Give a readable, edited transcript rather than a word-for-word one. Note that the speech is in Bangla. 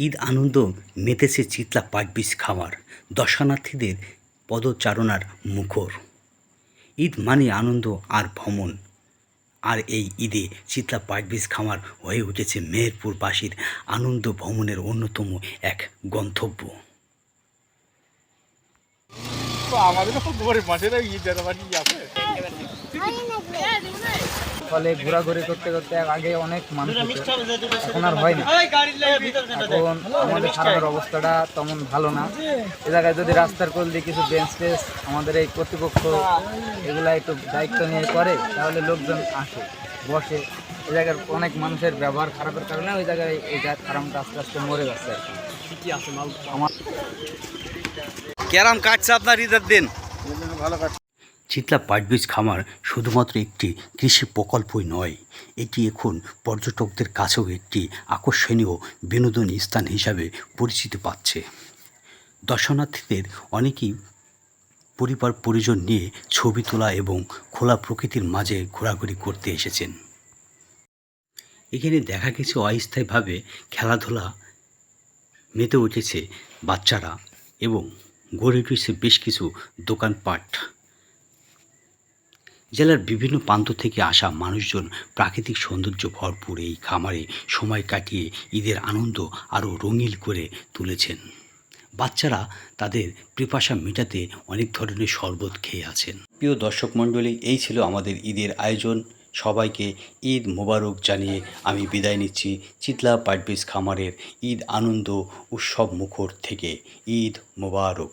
ঈদ আনন্দ মেতেছে চিতলা পাটবীজ খামার, দর্শনার্থীদের পদচারণার মুখর। ঈদ মানে আনন্দ আর ভ্রমণ, আর এই ঈদে চিতলা পাটবীজ খামার হয়ে উঠেছে মেহেরপুরবাসীর আনন্দ ভ্রমণের অন্যতম এক গন্তব্য। ফলে ঘোরাঘুরি করতে করতে আগে অনেক মানুষ হতো, এখন আর হয় না। এখন আমাদের খারাপের অবস্থাটা তেমন ভালো না। এ জায়গায় যদি রাস্তার কোল দিয়ে কিছু বেঞ্চ টেস আমাদের এই কর্তৃপক্ষ এগুলা একটু দায়িত্ব নিয়ে করে, তাহলে লোকজন আসে বসে। এই জায়গার অনেক মানুষের ব্যবহার খারাপের কারণে ওই জায়গায় এই খারাপটা আস্তে আস্তে মরে যাচ্ছে আর কি। আমার কেরাম কাটছে আপনার ঈদের দিন? ভালো কাটছে। চিতলা পাটবীজ খামার শুধুমাত্র একটি কৃষি প্রকল্পই নয়, এটি এখন পর্যটকদের কাছেও একটি আকর্ষণীয় বিনোদন স্থান হিসাবে পরিচিতি পাচ্ছে। দর্শনার্থীদের অনেকেই পরিবার পরিজন নিয়ে ছবি তোলা এবং খোলা প্রকৃতির মাঝে ঘোরাঘুরি করতে এসেছেন। এখানে দেখা গেছে অস্থায়ীভাবে খেলাধুলা মেতে উঠেছে বাচ্চারা এবং গড়ে উঠেছে বেশ কিছু দোকানপাট। জেলার বিভিন্ন প্রান্ত থেকে আসা মানুষজন প্রাকৃতিক সৌন্দর্য ভরপুর এই খামারে সময় কাটিয়ে ঈদের আনন্দ আরও রঙিন করে তুলেছেন। বাচ্চারা তাদের পিপাসা মেটাতে অনেক ধরনের শরবত খেয়ে আছেন। প্রিয় দর্শক মণ্ডলী, এই ছিল আমাদের ঈদের আয়োজন। সবাইকে ঈদ মোবারক জানিয়ে আমি বিদায় নিচ্ছি চিতলা পাটবীজ খামারের ঈদ আনন্দ উৎসব মুখর থেকে। ঈদ মোবারক।